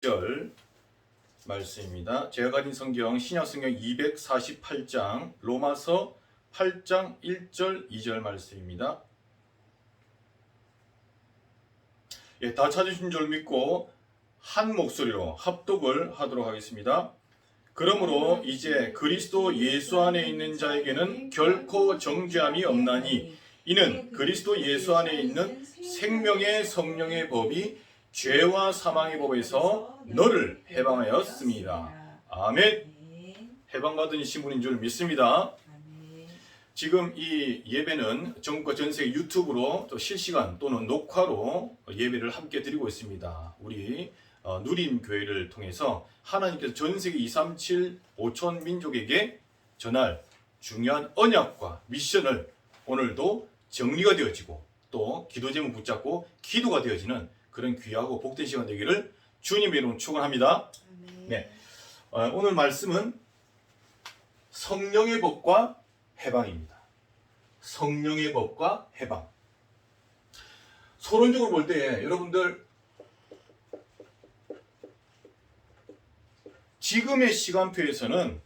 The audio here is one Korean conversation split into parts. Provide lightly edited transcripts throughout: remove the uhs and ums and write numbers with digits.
1절 말씀입니다. 제가 가진 성경 신약성경 248장 로마서 8장 1절 2절 말씀입니다. 다 찾으신 줄 믿고 한 목소리로 합독을 하도록 하겠습니다. 그러므로 이제 그리스도 예수 안에 있는 자에게는 결코 정죄함이 없나니 이는 그리스도 예수 안에 있는 생명의 성령의 법이 죄와 사망의 법에서 너를 해방하였습니다. 아멘. 해방받은 신분인 줄 믿습니다. 지금 이 예배는 전국과 전 세계 유튜브로 또 실시간 또는 녹화로 예배를 함께 드리고 있습니다. 우리 누림교회를 통해서 하나님께서 전 세계 237 5천 민족에게 전할 중요한 언약과 미션을 오늘도 정리가 되어지고 또 기도 제목 붙잡고 기도가 되어지는 그런 귀하고 복된 시간 되기를 주님의 이름으로 축원합니다. 네, 오늘 말씀은 성령의 법과 해방입니다. 성령의 법과 해방. 서론적으로 볼 때 여러분들 지금의 시간표에서는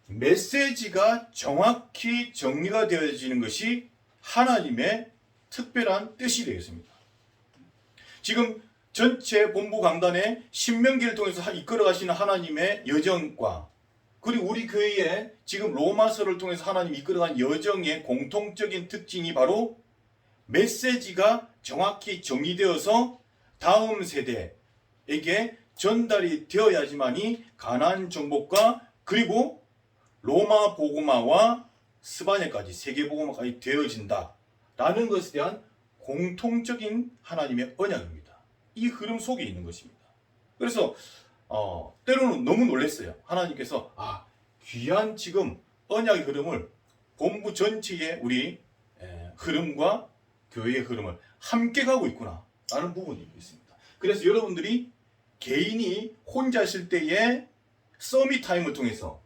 메시지가 정확히 정리가 되어지는 것이 하나님의 특별한 뜻이 되겠습니다. 지금 전체 본부 강단에 신명기를 통해서 이끌어 가시는 하나님의 여정과 그리고 우리 교회에 지금 로마서를 통해서 하나님이 이끌어간 여정의 공통적인 특징이 바로 메시지가 정확히 정리되어서 다음 세대에게 전달이 되어야지만이 가나안 정복과 그리고 로마 복음화와 스바냐까지 세계 복음화까지 되어진다라는 것에 대한 공통적인 하나님의 언약입니다. 이 흐름 속에 있는 것입니다. 그래서 때로는 너무 놀랐어요. 하나님께서 귀한 지금 언약의 흐름을 본부 전체의 우리 흐름과 교회의 흐름을 함께 가고 있구나 라는 부분이 있습니다. 그래서 여러분들이 개인이 혼자 있을 때의 서밋 타임을 통해서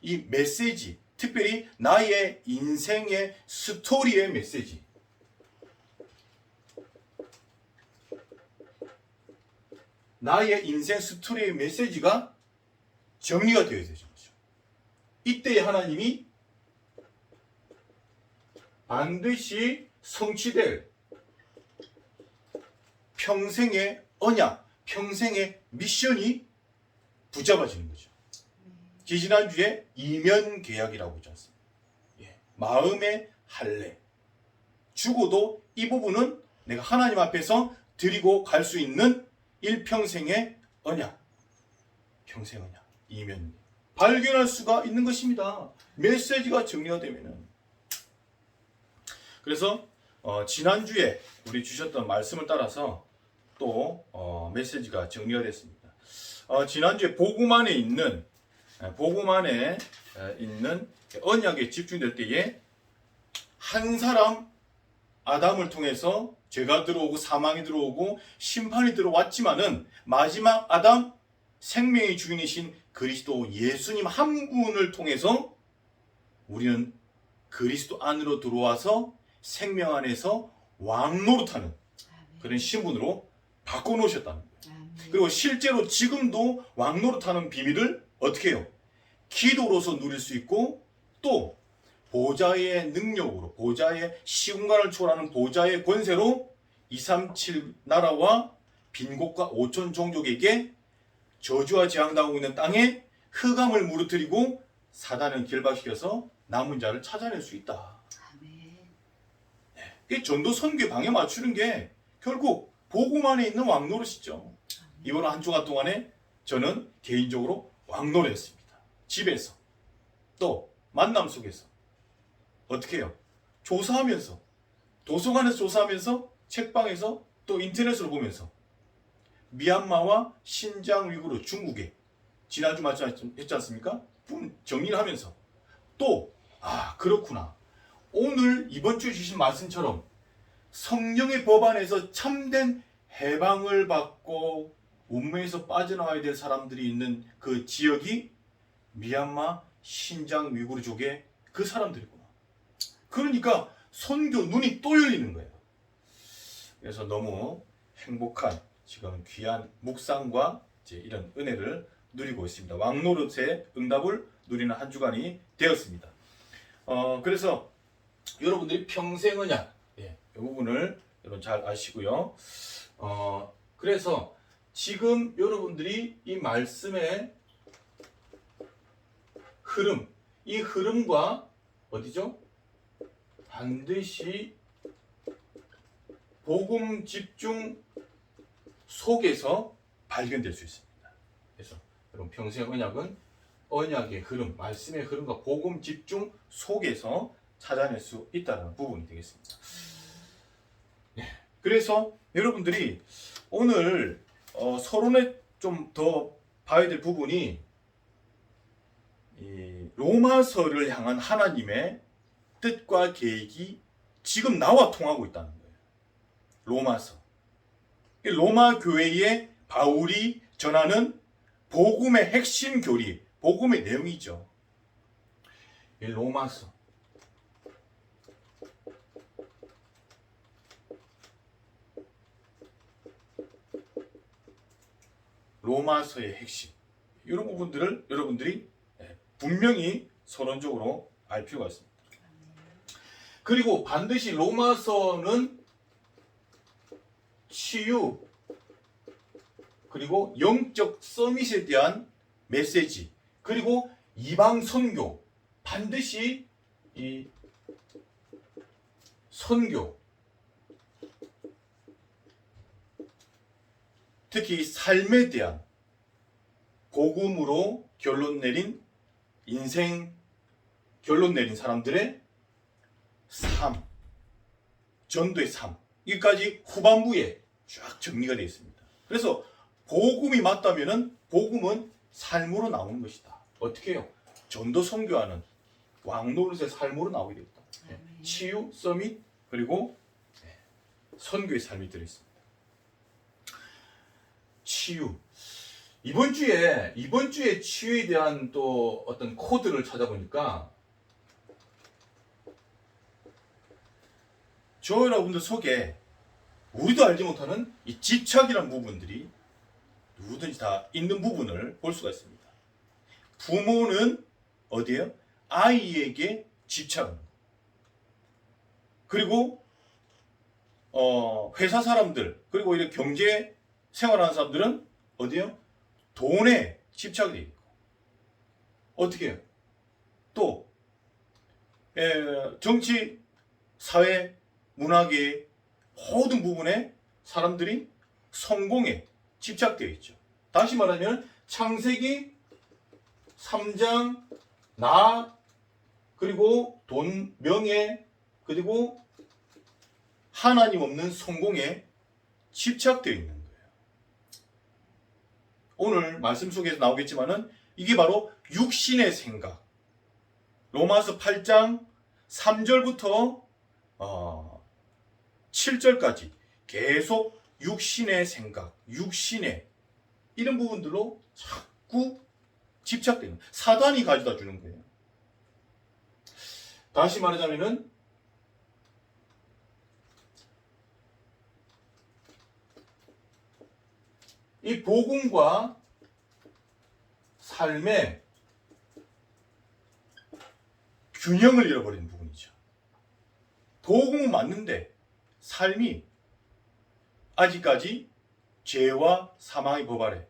이 메시지, 특별히 나의 인생의 스토리의 메시지, 나의 인생 스토리의 메시지가 정리가 되어야 되죠. 이때 하나님이 반드시 성취될 평생의 언약, 평생의 미션이 붙잡아지는 거죠. 지난주에 이면 계약이라고 했지 않습니까? 마음의 할례. 죽어도 이 부분은 내가 하나님 앞에서 드리고 갈 수 있는 일평생의 언약, 평생 언약, 이면 발견할 수가 있는 것입니다. 메시지가 정리가 되면은. 그래서 지난주에 우리 주셨던 말씀을 따라서 또 메시지가 정리가 됐습니다. 지난주에 복음 안에 있는 언약에 집중될 때에 한 사람 아담을 통해서 죄가 들어오고 사망이 들어오고 심판이 들어왔지만은 마지막 아담 생명의 주인이신 그리스도 예수님 한 분을 통해서 우리는 그리스도 안으로 들어와서 생명 안에서 왕노릇하는 그런 신분으로 바꿔놓으셨다는 거예요. 그리고 실제로 지금도 왕노릇하는 비밀을 어떻게 해요? 기도로서 누릴 수 있고 또 보좌의 능력으로 보좌의 시공간을 초월하는 보좌의 권세로 237 나라와 빈곳과 5천 종족에게 저주와 재앙당하고 있는 땅에 흑암을 무너뜨리고 사단을 결박시켜서 남은 자를 찾아낼 수 있다. 네. 전도 선교에 방에 맞추는 게 결국 복음 안에 있는 왕노릇이죠. 이번 한 주간 동안에 저는 개인적으로 왕노릇했습니다. 집에서 또 만남 속에서 어떻게 해요? 조사하면서 도서관에서 조사하면서 책방에서 또 인터넷으로 보면서 미얀마와 신장 위구르 중국에 지난주 말씀했지 않습니까? 정리를 하면서 또 그렇구나. 오늘 이번 주에 주신 말씀처럼 성령의 법 안에서 참된 해방을 받고 운명에서 빠져나와야 될 사람들이 있는 그 지역이 미얀마 신장 위구르족의 그 사람들이구나. 그러니까 선교 눈이 또 열리는 거예요. 그래서 너무 행복한 지금 귀한 묵상과 이제 이런 은혜를 누리고 있습니다. 왕노릇의 응답을 누리는 한 주간이 되었습니다. 그래서 여러분들이 평생 언약, 이 부분을 여러분 잘 아시고요. 그래서 지금 여러분들이 이 말씀의 흐름, 이 흐름과 어디죠? 반드시 복음 집중 속에서 발견될 수 있습니다. 그래서 여러분 평생 언약은 언약의 흐름, 말씀의 흐름과 복음 집중 속에서 찾아낼 수 있다는 부분이 되겠습니다. 그래서 여러분들이 오늘 서론에 좀 더 봐야 될 부분이 이 로마서를 향한 하나님의 뜻과 계획이 지금 나와 통하고 있다는 거예요. 로마서. 로마 교회에 바울이 전하는 복음의 핵심 교리, 복음의 내용이죠. 이 로마서. 로마서의 핵심. 이런 부분들을 여러분들이 분명히 서론적으로 알 필요가 있습니다. 그리고 반드시 로마서는 치유, 그리고 영적 서밋에 대한 메시지, 그리고 이방 선교, 반드시 이 선교, 특히 삶에 대한 복음으로 결론 내린 인생 결론 내린 사람들의 삶, 전도의 삶, 여기까지 후반부에 쫙 정리가 되어 있습니다. 그래서 복음이 맞다면은 복음은 삶으로 나오는 것이다. 어떻게 해요? 전도 선교하는 왕노릇의 삶으로 나오게 되었다. 치유, 서밋, 그리고 선교의 삶이 들어있습니다. 치유. 이번 주에 치유에 대한 또 어떤 코드를 찾아보니까 저 여러분들 속에 우리도 알지 못하는 이 집착이라는 부분들이 누구든지 다 있는 부분을 볼 수가 있습니다. 부모는 어디에요? 아이에게 집착합니다. 그리고 회사 사람들, 그리고 이렇게 경제 생활하는 사람들은 어디에요? 돈에 집착이 되어 있고, 어떻게 해요? 또 정치, 사회, 문화계 모든 부분에 사람들이 성공에 집착되어 있죠. 다시 말하면 창세기 3장 나, 그리고 돈, 명예, 그리고 하나님 없는 성공에 집착되어 있는 거예요. 오늘 말씀 속에서 나오겠지만은 이게 바로 육신의 생각. 로마서 8장 3절부터 7절까지 계속 육신의 생각, 육신의 이런 부분들로 자꾸 집착되는, 사단이 가져다 주는 거예요. 다시 말하자면은 이 복음과 삶의 균형을 잃어버리는 부분이죠. 복음은 맞는데 삶이 아직까지 죄와 사망의 법 아래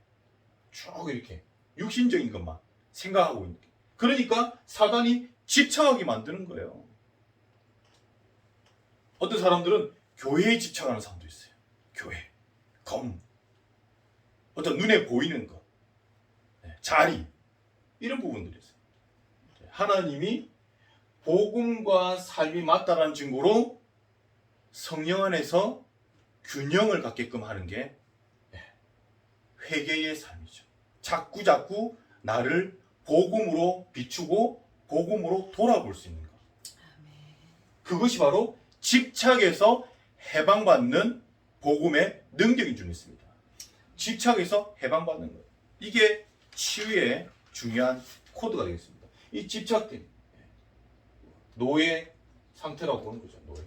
쭉 이렇게 육신적인 것만 생각하고 있는 거예요. 그러니까 사단이 집착하게 만드는 거예요. 어떤 사람들은 교회에 집착하는 사람도 있어요. 교회, 검, 어떤 눈에 보이는 것, 자리, 이런 부분들이 있어요. 하나님이 복음과 삶이 맞다라는 증거로 성령 안에서 균형을 갖게끔 하는 게 회개의 삶이죠. 자꾸 나를 복음으로 비추고 복음으로 돌아볼 수 있는 것. 그것이 바로 집착에서 해방받는 복음의 능력인 줄 믿습니다. 집착에서 해방받는 것. 이게 치유의 중요한 코드가 되겠습니다. 이 집착된 노예 상태라고 보는 거죠. 노예.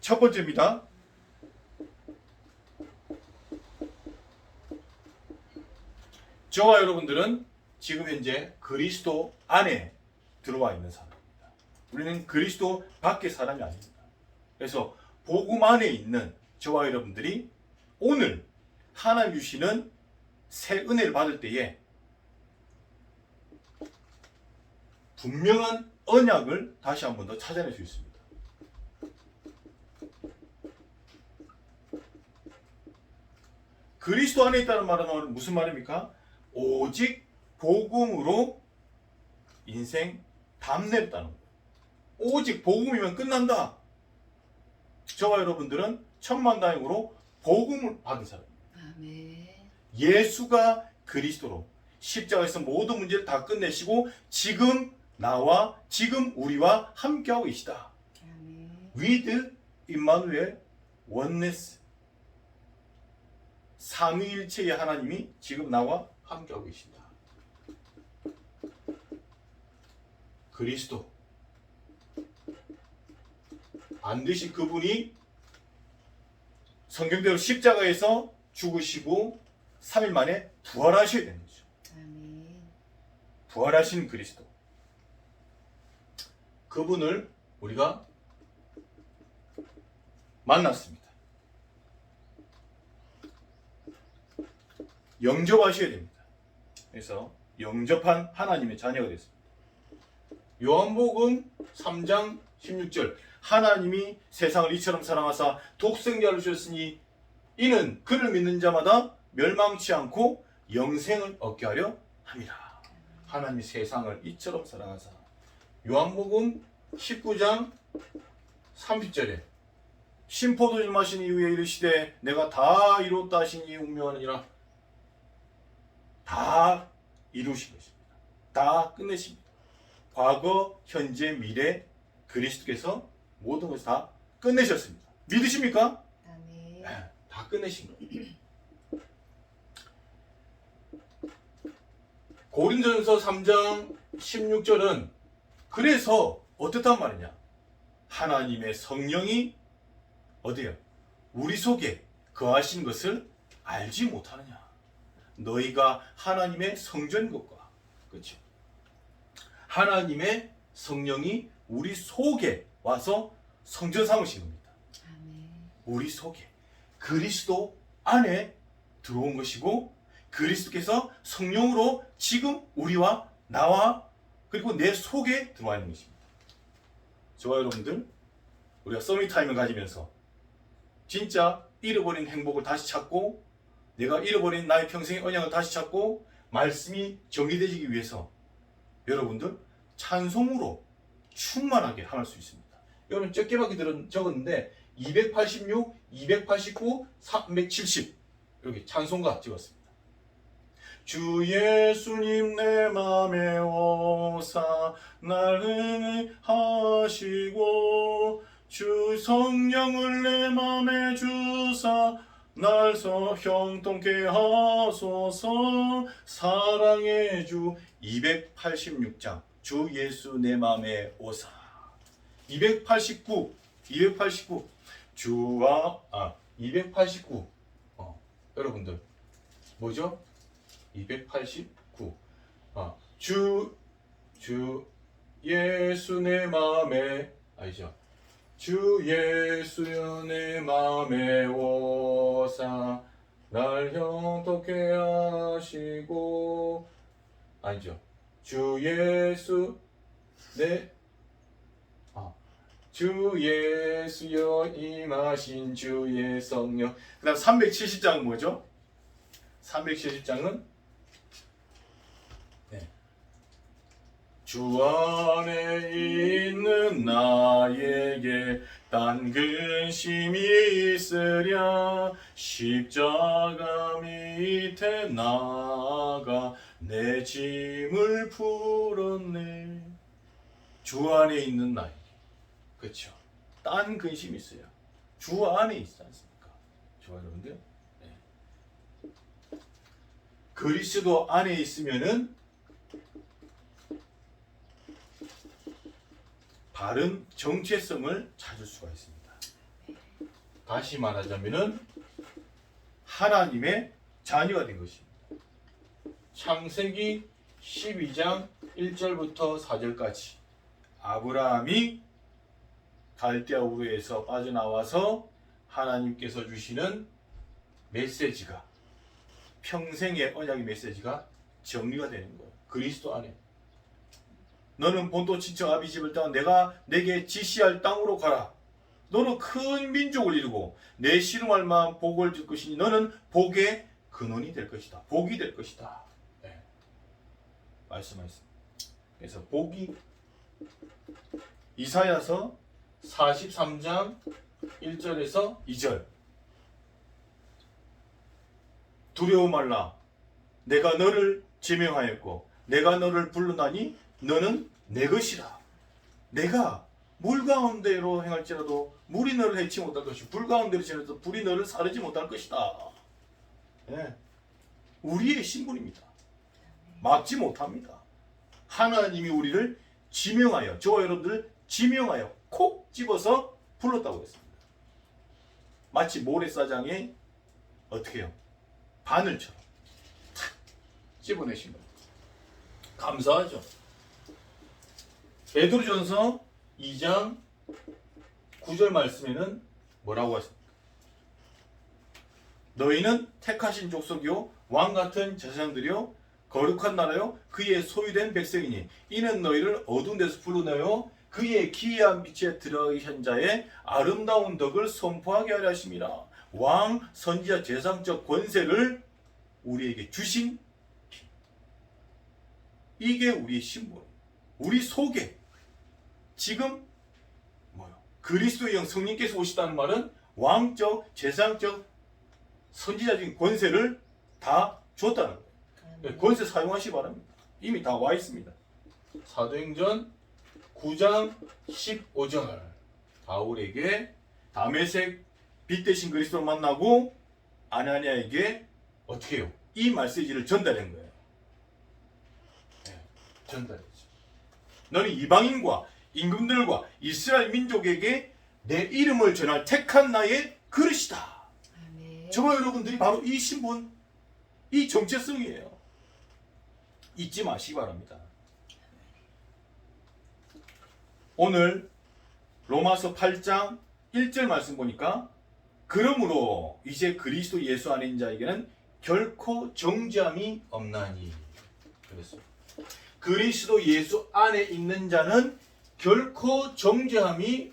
첫 번째입니다. 저와 여러분들은 지금 현재 그리스도 안에 들어와 있는 사람입니다. 우리는 그리스도 밖의 사람이 아닙니다. 그래서 복음 안에 있는 저와 여러분들이 오늘 하나님 주시는 새 은혜를 받을 때에 분명한 언약을 다시 한 번 더 찾아낼 수 있습니다. 그리스도 안에 있다는 말은 무슨 말입니까? 오직 복음으로 인생 담냈다는 거예요. 오직 복음이면 끝난다. 저와 여러분들은 천만다행으로 복음을 받은 사람입니다. 아멘. 예수가 그리스도로 십자가에서 모든 문제를 다 끝내시고 지금 나와 지금 우리와 함께하고 계시다. 아멘. With Emmanuel Oneness. 삼위일체의 하나님이 지금 나와 함께하고 계신다. 그리스도. 반드시 그분이 성경대로 십자가에서 죽으시고 3일 만에 부활하셔야 되는 거죠. 아멘. 부활하신 그리스도. 그분을 우리가 만났습니다. 영접하셔야 됩니다. 그래서 영접한 하나님의 자녀가 됐습니다. 요한복음 3장 16절 하나님이 세상을 이처럼 사랑하사 독생자를 주셨으니 이는 그를 믿는 자마다 멸망치 않고 영생을 얻게 하려 함이라. 하나님이 세상을 이처럼 사랑하사. 요한복음 19장 30절에 신포도주 마신 이후에 이르시되 내가 다 이뤘다 하시니 운명하느니라. 다 이루신 것입니다. 다 끝내십니다. 과거, 현재, 미래 그리스도께서 모든 것을 다 끝내셨습니다. 믿으십니까? 아멘. 네, 다 끝내신 거예요. 고린도전서 3장 16절은 그래서 어떻단 말이냐? 하나님의 성령이 어디요? 우리 속에 거하신 것을 알지 못하느냐? 너희가 하나님의 성전인 것과 그렇죠? 하나님의 성령이 우리 속에 와서 성전 삼으신 겁니다. 아멘. 우리 속에 그리스도 안에 들어온 것이고 그리스도께서 성령으로 지금 우리와 나와 그리고 내 속에 들어와 있는 것입니다. 저와 여러분들 우리가 서밋타임을 가지면서 진짜 잃어버린 행복을 다시 찾고 내가 잃어버린 나의 평생의 언약을 다시 찾고 말씀이 정리되기 위해서 여러분들 찬송으로 충만하게 할 수 있습니다. 여러분 적게밖에 적었는데 286, 289, 370 여기 찬송가 찍었습니다. 주 예수님 내 맘에 오사 날 은혜하시고 주 성령을 내 맘에 주사 날 형통케 하소서. 사랑의 주 286장 주 예수 내 맘에 오사. 289 주와 289 여러분들 뭐죠? 289 주 예수 내 맘에 아니죠? 주 예수 내 맘에 오사 날 형통케 하시고 아니죠? 주 예수 주 예수여 임하신 주의 성령. 그 다음 370장은 뭐죠? 370장은 주 안에 있는 나에게 딴 근심이 있으랴 십자가 밑에 나가 내 짐을 풀었네. 주 안에 있는 나에게 그렇죠. 딴 근심이 있어요. 주 안에 있지 않습니까? 저와 여러분들 그리스도 안에 있으면은 바른 정체성을 찾을 수가 있습니다. 다시 말하자면은 하나님의 자녀가 된 것입니다. 창세기 12장 1절부터 4절까지 아브라함이 갈대아 우르에서 빠져나와서 하나님께서 주시는 메시지가 평생의 언약의 메시지가 정리가 되는 거예요. 그리스도 안에. 너는 본토 친척 아비 집을 떠나 내가 내게 지시할 땅으로 가라. 너는 큰 민족을 이루고 내 씨름할 만한 복을 줄 것이니 너는 복의 근원이 될 것이다. 복이 될 것이다. 네. 말씀하셨습니다. 그래서 복이 이사야서 43장 1절에서 2절 두려워 말라. 내가 너를 지명하였고 내가 너를 부르나니 너는 내 것이라. 내가 물 가운데로 행할지라도 물이 너를 해치 못할 것이고 불 가운데로 지나도 불이 너를 사르지 못할 것이다. 네. 우리의 신분입니다. 막지 못합니다. 하나님이 우리를 지명하여 저와 여러분들을 지명하여 콕 집어서 불렀다고 했습니다. 마치 모래사장에 어떻게 해요? 바늘처럼 탁 집어내신 거예요. 감사하죠. 베드로전서 2장 9절 말씀에는 뭐라고 하십니까? 너희는 택하신 족속이요 왕같은 제사장들이요 거룩한 나라요 그의 소유된 백성이니 이는 너희를 어두운 데서 불러내어 그의 기이한 빛에 들어가신 자의 아름다운 덕을 선포하게 하려 하심이라. 왕, 선지자, 제사장적 권세를 우리에게 주신 피. 이게 우리의 신분. 우리 속에 지금 뭐요? 그리스도의 영 성령께서 오시다는 말은 왕적, 제사장적, 선지자적인 권세를 다 줬다는 거예요. 권세 사용하시기 바랍니다. 이미 다 와 있습니다. 사도행전 9장 15절 바울에게 다메섹 빛 대신 그리스도를 만나고 아나니아에게 어떻게 해요? 이 메시지를 전달한 거예요. 네, 전달했죠. 너는 이방인과 임금들과 이스라엘 민족에게 내 이름을 전할 택한 나의 그릇이다. 아멘. 저와 여러분들이 바로 이 신분, 이 정체성이에요. 잊지 마시기 바랍니다. 오늘 로마서 8장 1절 말씀 보니까 그러므로 이제 그리스도 예수 안에 있는 자에게는 결코 정죄함이 없나니 그랬습니다. 그리스도 예수 안에 있는 자는 결코 정죄함이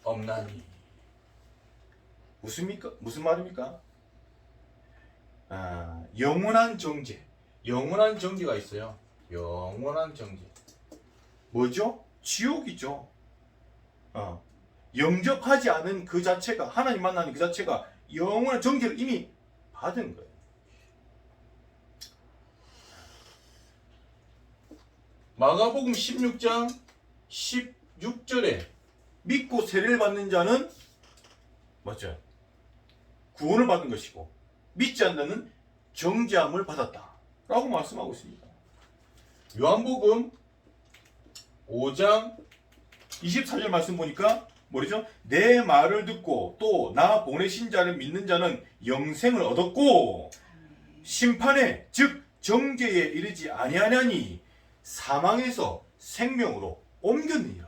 없나니 무슨 말입니까? 영원한 정죄. 영원한 정죄가 있어요. 영원한 정죄. 뭐죠? 지옥이죠. 영접하지 않은 그 자체가 하나님 만나는 그 자체가 영원한 정죄를 이미 받은 거예요. 마가복음 16장 16절에 믿고 세례를 받는 자는 맞죠? 구원을 받은 것이고 믿지 않는 정죄함을 받았다 라고 말씀하고 있습니다. 요한복음 5장 24절 말씀 보니까 뭐죠? 내 말을 듣고 또 나 보내신 자를 믿는 자는 영생을 얻었고 심판에 즉 정죄에 이르지 아니하냐니 사망에서 생명으로 옮겼느니라.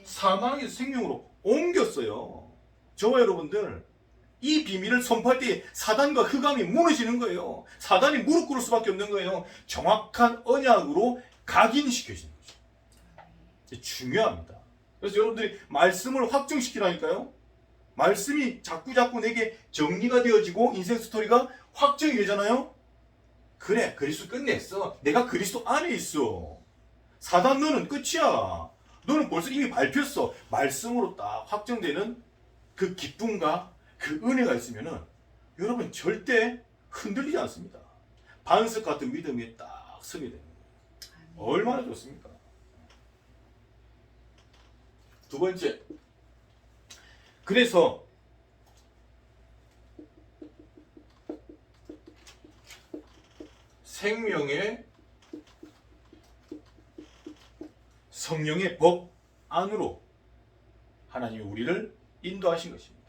사망에서 생명으로 옮겼어요. 저와 여러분들 이 비밀을 선포할 때 사단과 흑암이 무너지는 거예요. 사단이 무릎 꿇을 수밖에 없는 거예요. 정확한 언약으로 각인시켜지는 거죠. 중요합니다. 그래서 여러분들이 말씀을 확정시키라니까요. 말씀이 자꾸 내게 정리가 되어지고 인생 스토리가 확정이 되잖아요. 그래, 그리스도 끝냈어. 내가 그리스도 안에 있어. 사단 너는 끝이야. 너는 벌써 이미 밟혔어. 말씀으로 딱 확정되는 그 기쁨과 그 은혜가 있으면은 여러분 절대 흔들리지 않습니다. 반석 같은 믿음이 딱 서게 되는 거예요. 얼마나 좋습니까? 두 번째, 그래서 생명의 성령의 법 안으로 하나님이 우리를 인도하신 것입니다.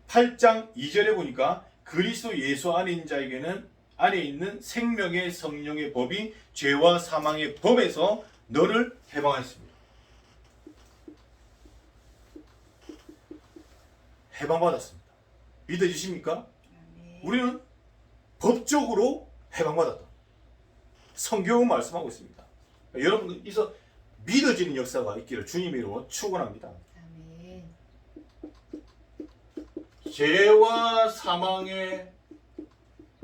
8장 2절에 보니까 그리스도 예수 안에 있는 자에게는 안에 있는 생명의 성령의 법이 죄와 사망의 법에서 너를 해방했습니다. 해방받았습니다. 믿어지십니까? 아멘. 우리는 법적으로 해방받았다. 성경은 말씀하고 있습니다. 여러분께서 믿어지는 역사가 있기를 주님의 이름으로 축원합니다. 아멘. 죄와 사망의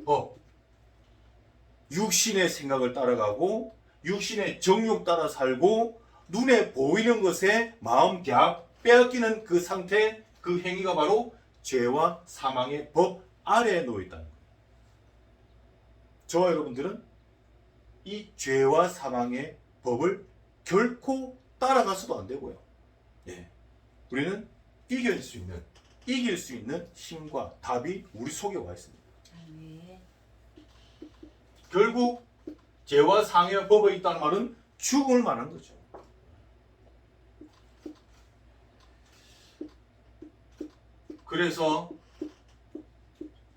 법, 육신의 생각을 따라가고 육신의 정욕 따라 살고 눈에 보이는 것에 마음 빼앗기는 그 상태, 그 행위가 바로 죄와 사망의 법 아래에 놓여 있다는 거예요. 저와 여러분들은 이 죄와 사망의 법을 결코 따라가서도 안 되고요. 예. 우리는 이길 수 있는 힘과 답이 우리 속에 와 있습니다. 아멘. 결국 죄와 사망의 법에 있다는 말은 죽음을 말하는 거죠. 그래서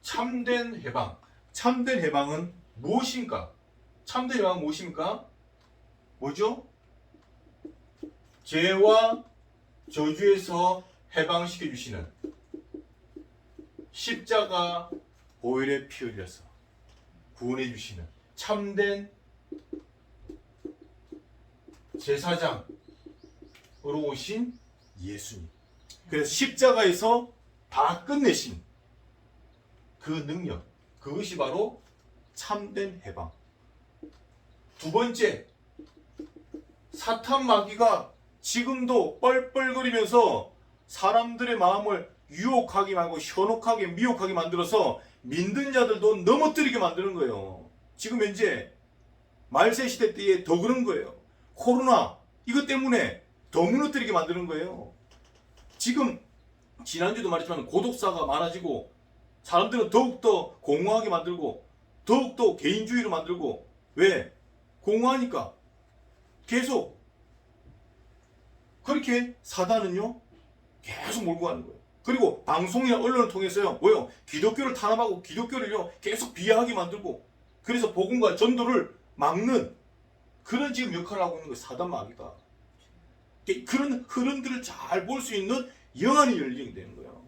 참된 해방은 무엇인가? 참된 해방은 무엇입니까? 뭐죠? 죄와 저주에서 해방시켜 주시는 십자가 보혈의 피 흘려서 구원해 주시는 참된 제사장으로 오신 예수님. 그래서 십자가에서 다 끝내신 그 능력, 그것이 바로 참된 해방. 두 번째, 사탄 마귀가 지금도 뻘뻘거리면서 사람들의 마음을 유혹하게 하고 현혹하게 미혹하게 만들어서 믿는 자들도 넘어뜨리게 만드는 거예요. 지금 현재 말세 시대 때에 더 그런 거예요. 코로나 이것 때문에 더 무너뜨리게 만드는 거예요. 지금 지난주도 말했지만 고독사가 많아지고 사람들은 더욱더 공허하게 만들고 더욱더 개인주의로 만들고 왜? 공허하니까 계속 그렇게 사단은요 계속 몰고 가는 거예요. 그리고 방송이나 언론을 통해서요 뭐요? 기독교를 탄압하고 기독교를요 계속 비하하게 만들고 그래서 복음과 전도를 막는 그런 지금 역할을 하고 있는 거예요. 사단 마귀가. 그런 흐름들을 잘 볼 수 있는 영안이 열리게 되는 거예요.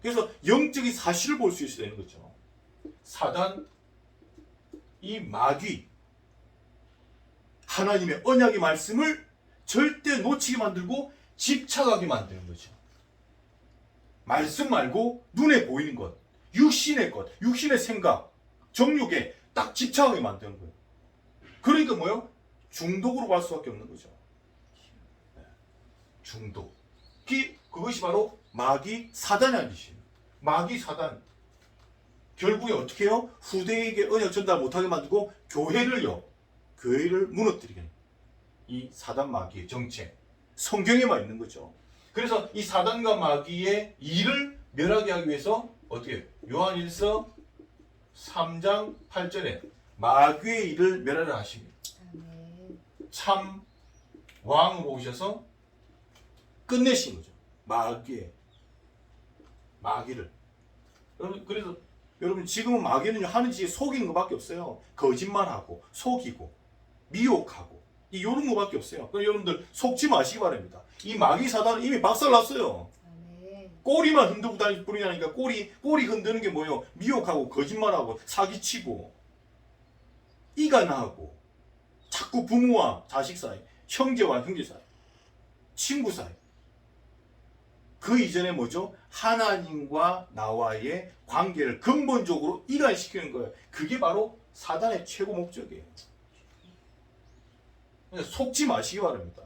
그래서 영적인 사실을 볼 수 있어야 되는 거죠. 사단, 이 마귀, 하나님의 언약의 말씀을 절대 놓치게 만들고 집착하게 만드는 거죠. 말씀 말고 눈에 보이는 것, 육신의 것, 육신의 생각, 정욕에 딱 집착하게 만드는 거예요. 그러니까 뭐요? 중독으로 갈 수밖에 없는 거죠. 중독. 그것이 바로 마귀 사단이 아니신 마귀 사단. 결국에 어떻게 해요? 후대에게 언약 전달 못하게 만들고 교회를 무너뜨리게 해요. 이 사단 마귀의 정체. 성경에만 있는 거죠. 그래서 이 사단과 마귀의 일을 멸하게 하기 위해서 어떻게 해요? 요한일서 3장 8절에 마귀의 일을 멸하라 하십니다. 아멘. 참 왕으로 오셔서 끝내신 거죠. 마귀를. 그래서 여러분 지금은 마귀는요 하는 짓이 속이는 것밖에 없어요. 거짓말하고 속이고 미혹하고 이런 것밖에 없어요. 그럼 여러분들 속지 마시기 바랍니다. 이 마귀 사단은 이미 박살났어요. 아멘. 꼬리만 흔들고 다닐 뿐이라니까. 꼬리 흔드는 게 뭐예요? 미혹하고 거짓말하고 사기치고 이간하고 자꾸 부모와 자식 사이, 형제와 형제 사이, 친구 사이. 그 이전에 뭐죠? 하나님과 나와의 관계를 근본적으로 이간시키는 거예요. 그게 바로 사단의 최고 목적이에요. 속지 마시기 바랍니다.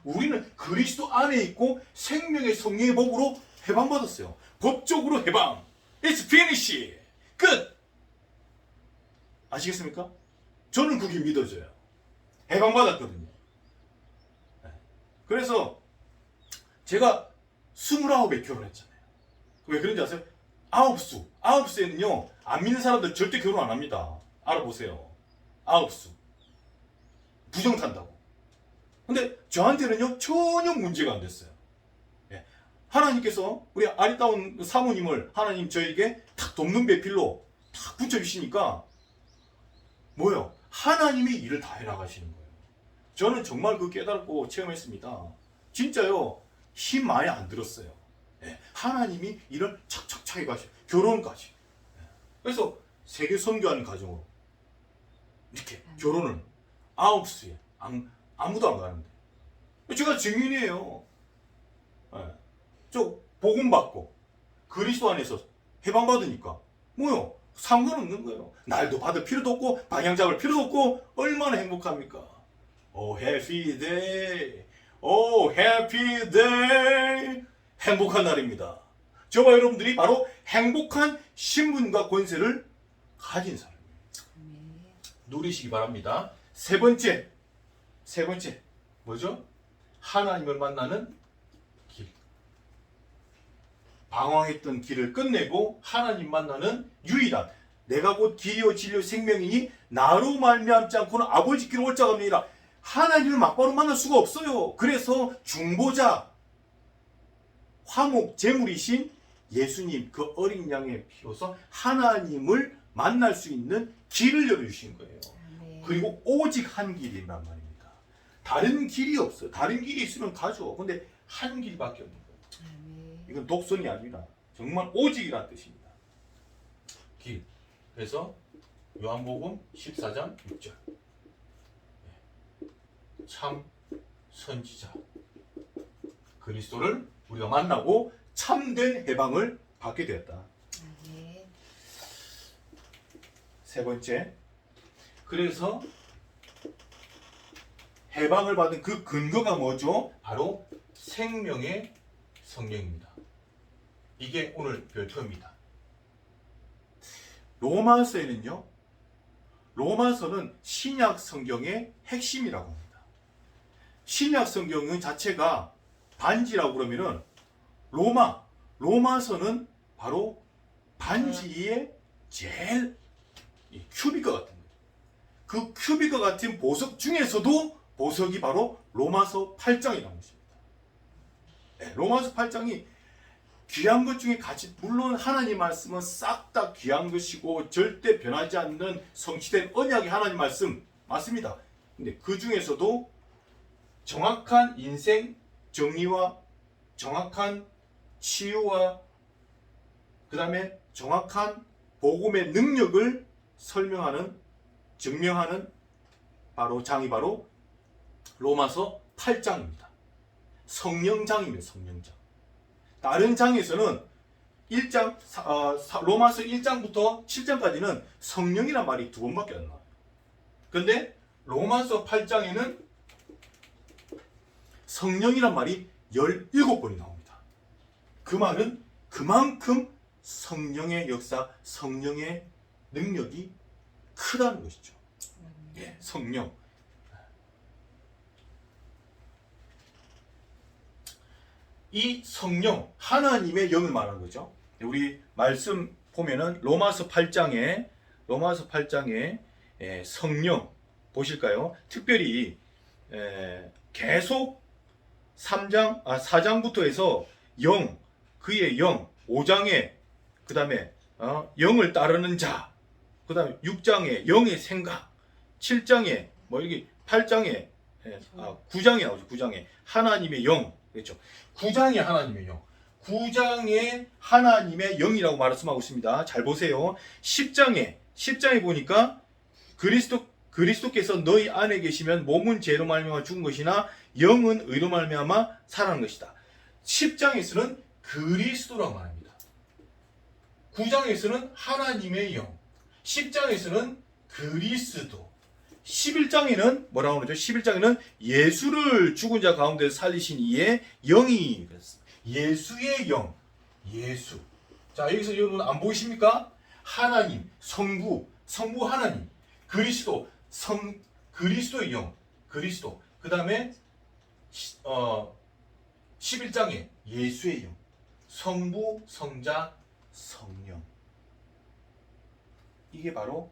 우리는 그리스도 안에 있고 생명의 성령의 법으로 해방받았어요. 법적으로 해방. It's finish. 끝. 아시겠습니까? 저는 그게 믿어져요. 해방받았거든요. 그래서 제가 29에 결혼했잖아요. 왜 그런지 아세요? 아홉수에는요 안 믿는 사람들 절대 결혼 안 합니다. 알아보세요. 9수 부정 탄다고. 근데 저한테는요 전혀 문제가 안 됐어요. 하나님께서 우리 아리따운 사모님을 하나님 저에게 탁 돕는 배필로 탁 붙여주시니까 뭐예요? 하나님이 일을 다 해나가시는 거예요. 저는 정말 그 깨닫고 체험했습니다. 진짜요. 힘 많이 안 들었어요. 예, 하나님이 일을 착착착 해가시고 결혼까지. 예, 그래서 세계 선교하는 과정으로 이렇게 결혼을 9수에 아무도 안 가는데 제가 증인이에요. 예, 저 복음 받고 그리스도 안에서 해방받으니까 뭐요? 상관없는 거예요. 날도 받을 필요도 없고 방향 잡을 필요도 없고 얼마나 행복합니까? 오 해피 데이, 오 해피 데이. 행복한 날입니다. 저와 여러분들이 바로 행복한 신분과 권세를 가진 사람이에요. 아멘. 누리시기 바랍니다. 세 번째 뭐죠? 하나님을 만나는 길. 방황했던 길을 끝내고 하나님 만나는 유일한 내가 곧 길이요 진리요 생명이니 나로 말미암지 않고는 아버지께로 올 자가 없느니라. 하나님을 막바로 만날 수가 없어요. 그래서 중보자 화목 제물이신 예수님 그 어린 양의 피로서 하나님을 만날 수 있는 길을 열어주신 거예요. 아멘. 그리고 오직 한 길이란 말입니다. 다른 길이 없어요. 다른 길이 있으면 가죠. 근데 한 길밖에 없는 거예요. 아멘. 이건 독선이 아니라 정말 오직이라는 뜻입니다. 길. 그래서 요한복음 14장 6절. 참 선지자 그리스도를 우리가 만나고 참된 해방을 받게 되었다. 아멘. 세 번째, 그래서 해방을 받은 그 근거가 뭐죠? 바로 생명의 성령입니다. 이게 오늘 별표입니다. 로마서에는요, 로마서는 신약 성경의 핵심이라고 합니다. 신약 성경은 자체가 반지라고 그러면은 로마서는 바로 반지의 제일 큐빅과 같은 거예요. 그 큐빅과 같은 보석 중에서도 보석이 바로 로마서 8장이라는 것입니다. 네, 로마서 8장이 귀한 것 중에 가치, 물론 하나님 말씀은 싹 다 귀한 것이고 절대 변하지 않는 성취된 언약의 하나님 말씀 맞습니다. 근데 그 중에서도 정확한 인생 정리와 정확한 치유와 그 다음에 정확한 복음의 능력을 설명하는 증명하는 장이 바로 로마서 8장입니다. 성령장입니다. 성령장. 다른 장에서는 로마서 1장부터 7장까지는 성령이란 말이 2번밖에 안 나와요. 그런데 로마서 8장에는 성령이란 말이 17번이 나옵니다. 그 말은 그만큼 성령의 역사, 성령의 능력이 크다는 것이죠. 예, 성령. 이 성령, 하나님의 영을 말하는 거죠. 우리 말씀 보면은 로마서 8장에 성령 보실까요? 특별히 계속 4장부터 해서 영, 그의 영, 5장에 그 다음에 영을 따르는 자, 그 다음에 6장에 영의 생각, 7장에 여기 8장에 9장에 나오죠. 9장에 하나님의 영, 그렇죠. 9장에 하나님의 영, 9장에 하나님의 영이라고 말씀하고 있습니다. 잘 보세요. 10장에 보니까 그리스도께서 너희 안에 계시면 몸은 죄로 말미암아 죽은 것이나 영은 의로 말미암아 살아난 것이다. 10장에서는 그리스도라고 말합니다. 9장에서는 하나님의 영, 10장에서는 그리스도, 11장에는 뭐라고 그러죠? 11장에는 예수를 죽은 자 가운데 살리신 이의 영이 그랬습니다. 예수의 영, 예수. 자, 여기서 여러분 안 보이십니까? 하나님, 성부 하나님, 그리스도, 그리스도의 영, 그리스도. 그 다음에 11장에 예수의 영, 성부, 성자, 성령. 이게 바로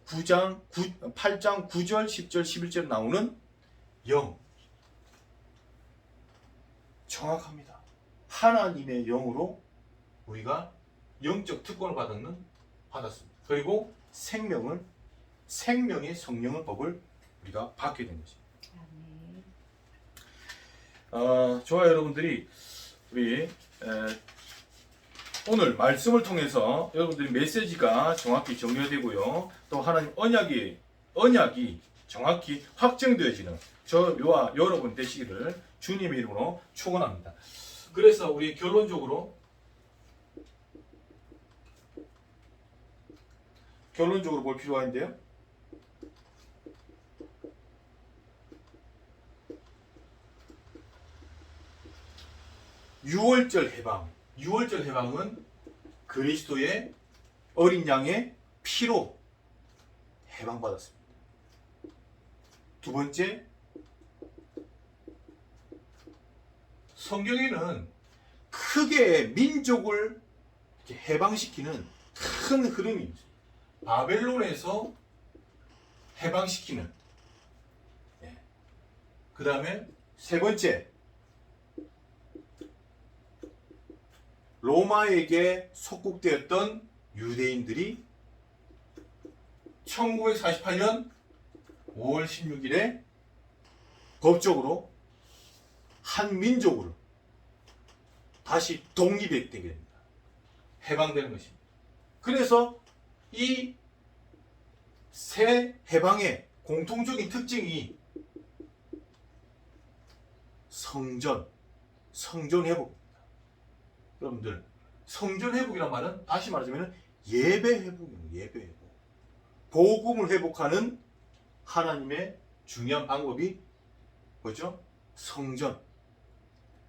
8장 9절, 10절, 11절 나오는 영. 정확합니다. 하나님의 영으로 우리가 영적 특권을 받았습니다. 그리고 생명의 성령의 법을 우리가 받게 된 것입니다. 아멘. 좋아요, 여러분들이 우리 오늘 말씀을 통해서 여러분들이 메시지가 정확히 정리되고요. 또 하나님 언약이 정확히 확정되어지는 저와 여러분 되시기를 주님의 이름으로 축원합니다. 그래서 우리 결론적으로 볼 필요가 있는데요. 유월절 해방은 그리스도의 어린 양의 피로 해방받았습니다. 두 번째, 성경에는 크게 민족을 해방시키는 큰 흐름이 있어요. 바벨론에서 해방시키는. 그 다음에 세 번째, 로마에게 속국되었던 유대인들이 1948년 5월 16일에 법적으로 한 민족으로 다시 독립되게 됩니다. 해방되는 것입니다. 그래서 이 새 해방의 공통적인 특징이 성전 회복입니다. 여러분들, 성전 회복이란 말은 다시 말하자면 예배 회복입니다. 예배 회복. 복음을 회복하는 하나님의 중요한 방법이 뭐죠? 성전,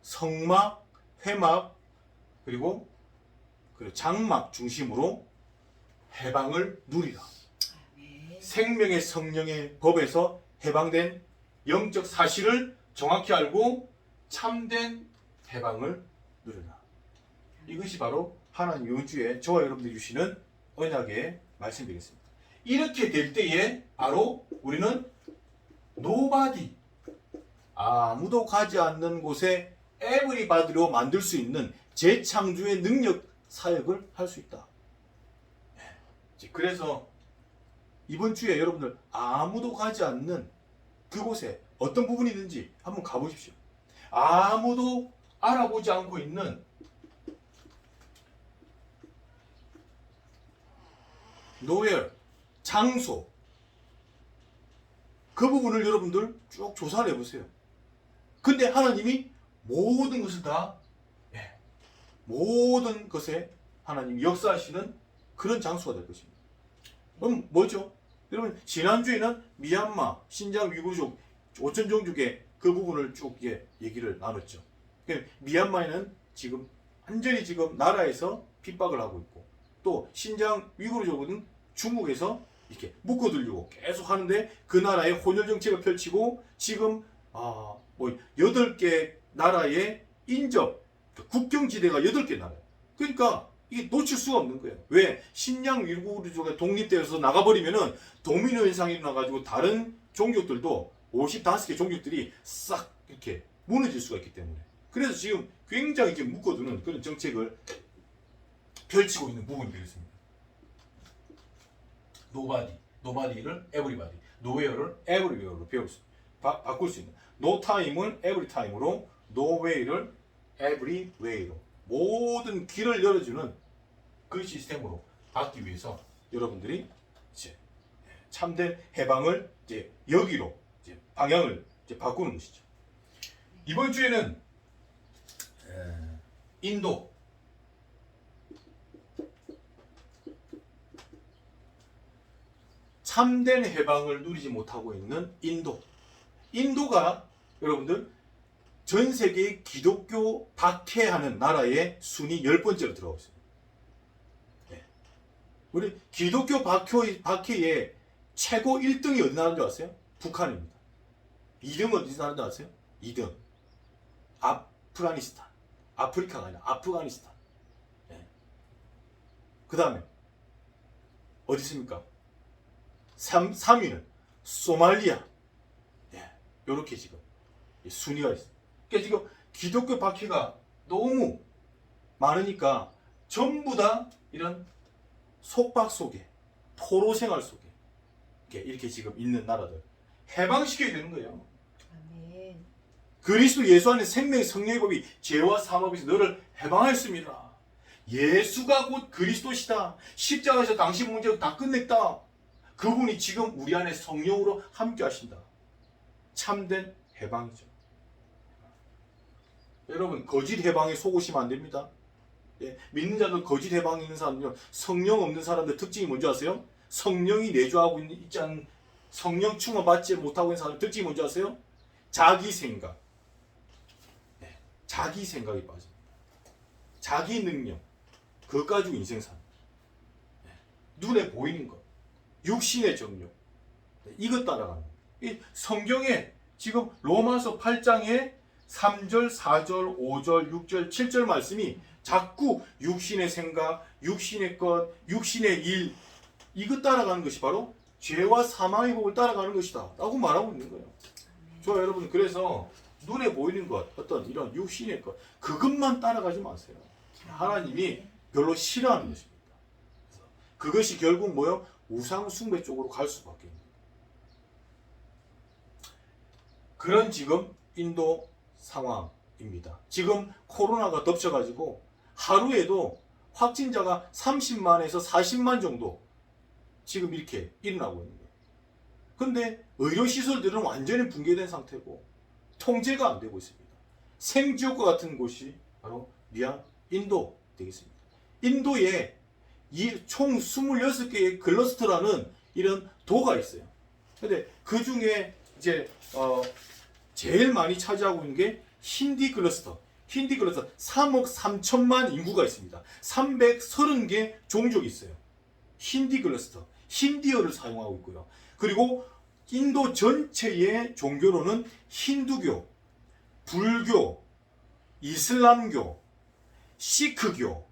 성막, 회막, 그리고 장막 중심으로 해방을 누리라. 아멘. 생명의 성령의 법에서 해방된 영적 사실을 정확히 알고 참된 해방을 누리라. 이것이 바로 하나님 이번 주에 저와 여러분들이 주시는 언약의 말씀이겠습니다. 이렇게 될 때에 바로 우리는 노바디, 아무도 가지 않는 곳에 에브리바디로 만들 수 있는 재창조의 능력 사역을 할 수 있다. 그래서 이번 주에 여러분들 아무도 가지 않는 그곳에 어떤 부분이든지 한번 가보십시오. 아무도 알아보지 않고 있는 nowhere, 장소, 그 부분을 여러분들 쭉 조사를 해보세요. 근데 하나님이 모든 것을 다 모든 것에 하나님이 역사하시는 그런 장소가 될 것입니다. 그럼 뭐죠? 여러분, 지난주에는 미얀마, 신장 위구르족, 오천종족의 그 부분을 쭉 얘기를 나눴죠. 미얀마에는 지금 완전히 지금 나라에서 핍박을 하고 있고, 또 신장 위구르족은 중국에서 이렇게 묶어두려고 계속 하는데 그 나라의 혼혈 정책을 펼치고 지금 8개 나라의 인접 국경지대가 8개 나라예요. 그러니까 이게 놓칠 수가 없는 거예요. 왜? 신장 위구르족의 독립되어서 나가버리면은 도미노 현상이 일어나가지고 다른 종족들도 55개 종족들이 싹 이렇게 무너질 수가 있기 때문에. 그래서 지금 굉장히 이렇게 묶어두는 그런 정책을 펼치고 있는 부분이 되겠습니다. 노바디를 에브리바디, 노웨어를 에브리웨어로 바꿀 수 있는, 노 타임을 에브리 타임으로, 노 웨이를 에브리 웨이로 모든 길을 열어주는 그 시스템으로 받기 위해서 여러분들이 이제 참된 해방을 이제 여기로 이제 방향을 이제 바꾸는 것이죠. 이번 주에는 인도, 참된 해방을 누리지 못하고 있는 인도가 여러분들 전 세계 기독교 박해하는 나라의 순위 10번째로 들어가고 있습니다. 우리 기독교 박해의 최고 1등이 어디 나라인 줄 아세요? 북한입니다. 2등은 어디 나라인 줄 아세요? 2등 아프가니스탄. 아프리카가 아니라 아프가니스탄. 그 다음에 어디 있습니까? 3위는 소말리아. 이렇게 지금 순위가 있어요. 그러니까 지금 기독교 박해가 너무 많으니까 전부 다 이런 속박 속에 포로 생활 속에 이렇게 지금 있는 나라들 해방시켜야 되는 거예요. 아멘. 그리스도 예수 안에 생명의 성령의 법이 죄와 사망에서 너를 해방하였습니다. 예수가 곧 그리스도시다. 십자가에서 당신 문제를 다 끝냈다. 그분이 지금 우리 안에 성령으로 함께 하신다. 참된 해방이죠. 여러분 거짓 해방에 속으시면 안 됩니다. 예, 믿는 자들 거짓 해방에 있는 사람은요, 성령 없는 사람들 특징이 뭔지 아세요? 성령이 내주하고 있지 않은, 성령 충만 받지 못하고 있는 사람 특징이 뭔지 아세요? 자기 생각. 네, 자기 생각이 빠집니다. 자기 능력. 그것 가지고 인생 사는. 네, 눈에 보이는 것. 육신의 정욕. 네, 이것 따라가는 거예요. 이 성경에 지금 로마서 8장에 3절, 4절, 5절, 6절, 7절 말씀이 자꾸 육신의 생각, 육신의 것, 육신의 일, 이것 따라가는 것이 바로 죄와 사망의 법을 따라가는 것이다 라고 말하고 있는 거예요. 좋아요, 여러분. 그래서 눈에 보이는 것, 어떤 이런 육신의 것, 그것만 따라가지 마세요. 하나님이 별로 싫어하는 것입니다. 그것이 결국 뭐요? 우상 숭배 쪽으로 갈 수밖에 없는 거예요. 그런 지금 인도 상황입니다. 지금 코로나가 덮쳐가지고 하루에도 확진자가 30만에서 40만 정도 지금 이렇게 일어나고 있는 거예요. 근데 의료시설들은 완전히 붕괴된 상태고 통제가 안 되고 있습니다. 생지옥과 같은 곳이 바로 인도 되겠습니다. 인도에 총 26개의 클러스터라는 이런 도가 있어요. 근데 그 중에 이제 제일 많이 차지하고 있는 게 힌디 클러스터. 힌디 클러스터 3억 3천만 인구가 있습니다. 330개 종족이 있어요. 힌디 클러스터. 힌디어를 사용하고 있고요. 그리고 인도 전체의 종교로는 힌두교, 불교, 이슬람교, 시크교,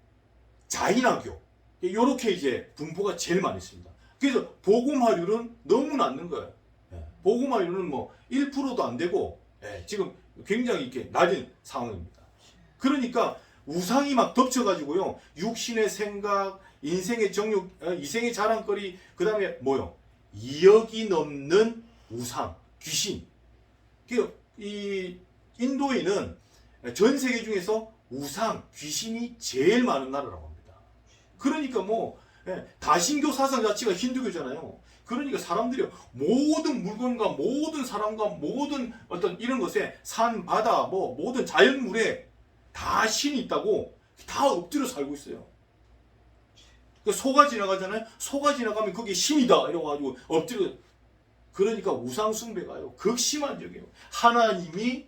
자이나교, 이렇게 이제 분포가 제일 많이 있습니다. 그래서 복음화율은 너무 낮는 거예요. 복음화율은 뭐 1%도 안 되고 지금 굉장히 이렇게 낮은 상황입니다. 그러니까 우상이 막 덮쳐가지고요, 육신의 생각, 인생의 정욕, 이생의 자랑거리, 그 다음에 뭐요? 2억이 넘는 우상, 귀신. 이 인도에는 전 세계 중에서 우상, 귀신이 제일 많은 나라라고 합니다. 그러니까 뭐 다신교 사상 자체가 힌두교잖아요. 그러니까 사람들이 모든 물건과 모든 사람과 모든 어떤 이런 것에 산, 바다, 뭐 모든 자연물에 다 신이 있다고 다 엎드려 살고 있어요. 소가 지나가잖아요. 소가 지나가면 거기에 신이다 이러가지고 엎드려. 그러니까 우상 숭배가요 극심한 적이에요. 하나님이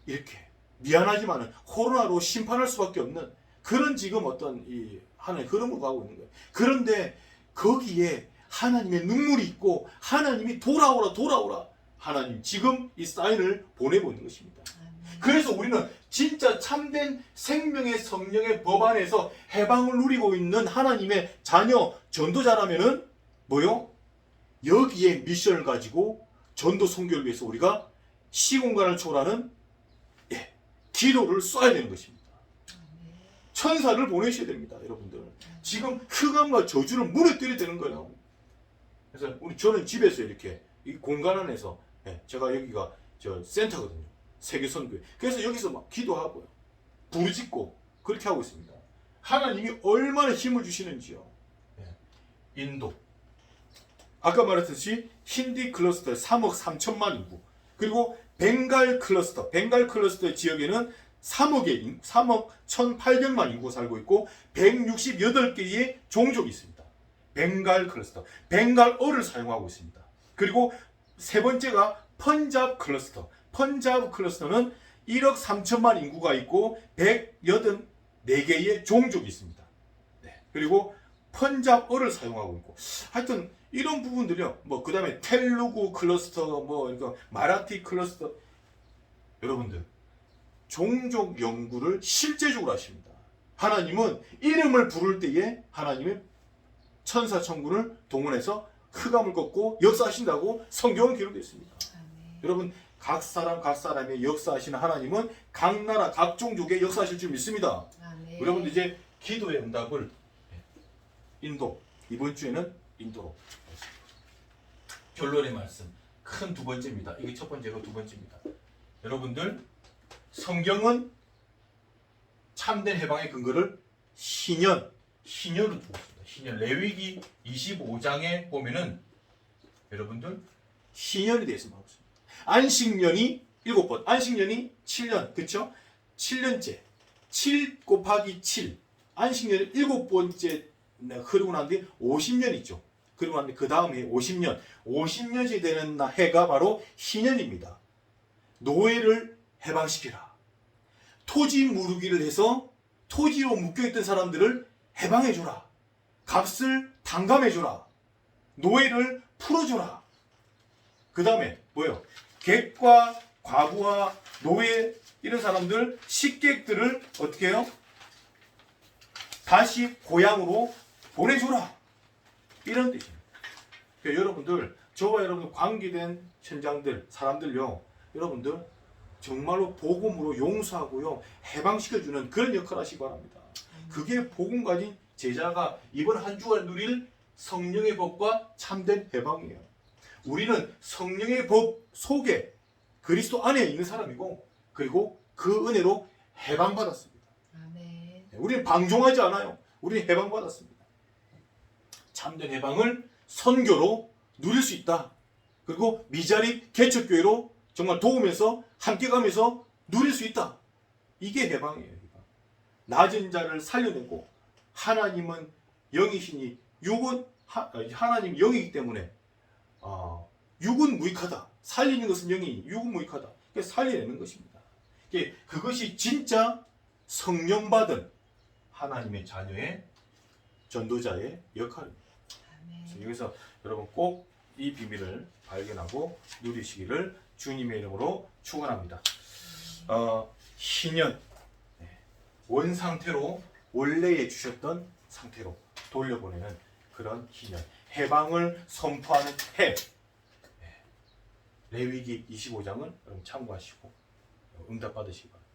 이렇게 미안하지만은 코로나로 심판할 수밖에 없는 그런 지금 어떤 이 하나의 흐름으로 가고 있는 거예요. 그런데 거기에 하나님의 눈물이 있고 하나님이 돌아오라 하나님 지금 이 사인을 보내고 있는 것입니다. 그래서 우리는 진짜 참된 생명의 성령의 법 안에서 해방을 누리고 있는 하나님의 자녀 전도자라면은 뭐요? 여기에 미션을 가지고 전도 선교를 위해서 우리가 시공간을 초월하는 기도를 쏴야 되는 것입니다. 천사를 보내셔야 됩니다, 여러분들. 지금 흑암과 저주를 무너뜨려야 되는 거예요. 그래서 저는 집에서 이렇게 이 공간 안에서 제가 여기가 저 센터거든요. 세계선교회. 그래서 여기서 막 기도하고요. 부르짖고 그렇게 하고 있습니다. 하나님이 얼마나 힘을 주시는지요. 인도. 아까 말했듯이 힌디 클러스터 3억 3천만 인구. 그리고 벵갈 클러스터. 벵갈 클러스터 지역에는 3억 1,800만 인구가 살고 있고 168개의 종족이 있습니다. 벵갈 클러스터. 벵갈어를 사용하고 있습니다. 그리고 세 번째가 펀잡 클러스터. 펀잡 클러스터는 1억 3천만 인구가 있고 184개의 종족이 있습니다. 그리고 펀잡어를 사용하고 있고 하여튼 이런 부분들이요. 뭐 그 다음에 텔루구 클러스터, 뭐 그러니까 마라티 클러스터. 여러분들 종족 연구를 실제적으로 하십니다. 하나님은 이름을 부를 때에 하나님의 천사 천군을 동원해서 흑암을 꺾고 역사하신다고 성경은 기록되어 있습니다. 여러분 각 사람의 역사하시는 하나님은 각 나라 각 종족의 역사하실 줄 믿습니다. 여러분들 이제 기도의 응답을 인도 이번 주에는 인도로. 결론의 말씀. 큰 두 번째입니다. 이게 첫 번째고 두 번째입니다. 여러분들, 성경은 참된 해방의 근거를 신년으로 두고 있습니다. 신년. 레위기 25장에 보면은 여러분들 신년에 대해서 말하고 있습니다. 안식년이 7번, 안식년이 7년, 그렇죠? 7년째, 7 곱하기 7, 안식년이 7번째 흐르고 난 뒤에 50년 있죠. 그리고 난 뒤에 그 다음에 50년, 50년이 되는 해가 바로 신년입니다. 노예를 해방시키라. 토지 무르기를 해서 토지로 묶여있던 사람들을 해방해줘라. 값을 탕감해줘라. 노예를 풀어줘라. 그 다음에 뭐예요? 객과 과부와 노예 이런 사람들, 식객들을 어떻게 해요? 다시 고향으로 보내줘라. 이런 뜻입니다. 그러니까 여러분들, 저와 여러분들 관계된 현장들, 사람들요, 여러분들 정말로 복음으로 용서하고요, 해방시켜주는 그런 역할을 하시기 바랍니다. 그게 복음 가진 제자가 이번 한 주간 누릴 성령의 법과 참된 해방이에요. 우리는 성령의 법 속에 그리스도 안에 있는 사람이고, 그리고 그 은혜로 해방받았습니다. 아멘. 우리는 방종하지 않아요. 우리는 해방받았습니다. 참된 해방을 선교로 누릴 수 있다. 그리고 미자립 개척교회로 정말 도우면서 함께 가면서 누릴 수 있다. 이게 해방이에요. 낮은 자를 살려내고, 하나님은 영이시니 육은 하나님 영이기 때문에 육은 무익하다. 살리는 것은 영이니 육은 무익하다. 그래서 살려내는 것입니다. 그것이 진짜 성령받은 하나님의 자녀의 전도자의 역할입니다. 아멘. 여기서 여러분 꼭 이 비밀을 발견하고 누리시기를 주님의 이름으로 축원합니다. 신년, 원 상태로 원래에 주셨던 상태로 돌려보내는 그런 신년, 해방을 선포하는 해. 레위기 25장은 여러분 참고하시고 응답 받으시기 바랍니다.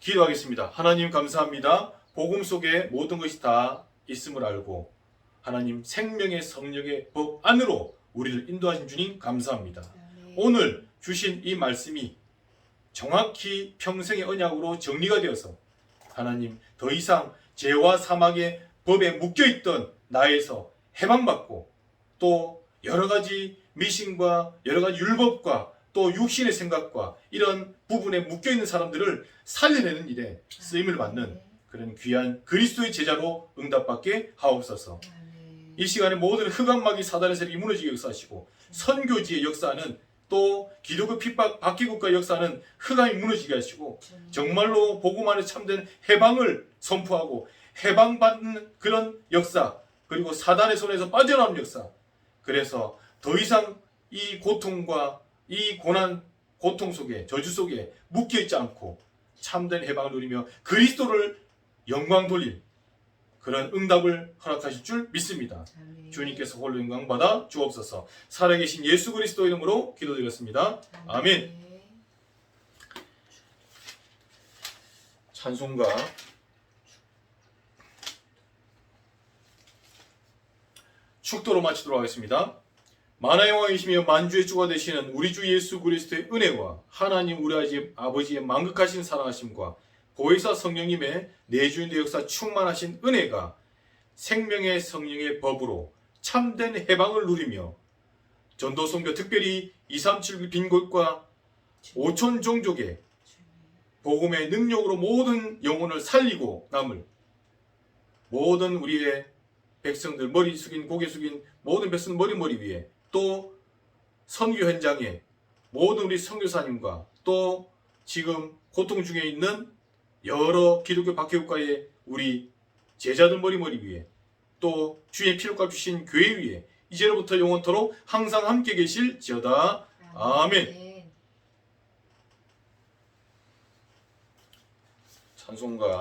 기도하겠습니다. 하나님 감사합니다. 복음 속에 모든 것이 다 있음을 알고 하나님 생명의 성령의 법 안으로 우리를 인도하신 주님 감사합니다. 아멘. 오늘 주신 이 말씀이 정확히 평생의 언약으로 정리가 되어서 하나님 더 이상 죄와 사망의 법에 묶여있던 나에서 해방받고, 또 여러 가지 미신과 여러 가지 율법과 또 육신의 생각과 이런 부분에 묶여있는 사람들을 살려내는 일에 쓰임을 받는 그런 귀한 그리스도의 제자로 응답받게 하옵소서. 아멘. 이 시간에 모든 흑암마귀 사단의 세력이 무너지게 역사하시고, 선교지의 역사는 또 기독교 핍박 박해국가의 역사는 흑암이 무너지게 하시고, 정말로 복음 안에 참된 해방을 선포하고 해방받는 그런 역사, 그리고 사단의 손에서 빠져나오는 역사, 그래서 더 이상 이 고통과 이 고난, 고통 속에, 저주 속에 묶여있지 않고 참된 해방을 누리며 그리스도를 영광 돌릴 그런 응답을 허락하실 줄 믿습니다. 아멘. 주님께서 홀로 영광 받아 주옵소서. 살아계신 예수 그리스도 이름으로 기도드렸습니다. 아멘. 찬송가 축도로 마치도록 하겠습니다. 만화의 왕이시며 만주의 주가 되시는 우리 주 예수 그리스도의 은혜와 하나님 우리 아버지의 만극하신 사랑하심과 보혜사 성령님의 내주인의 역사 충만하신 은혜가 생명의 성령의 법으로 참된 해방을 누리며 전도 선교, 특별히 237 빈곳과 5천 종족의 복음의 능력으로 모든 영혼을 살리고 남을 모든 우리의 백성들, 머리 숙인 고개 숙인 모든 백성 머리 위에, 또 선교 현장에 모든 우리 선교사님과 또 지금 고통 중에 있는 여러 기독교 박해국가의 우리 제자들 머리 위에, 또 주의 피로값 주신 교회 위에 이제로부터 영원토록 항상 함께 계실지어다. 아멘. 찬송가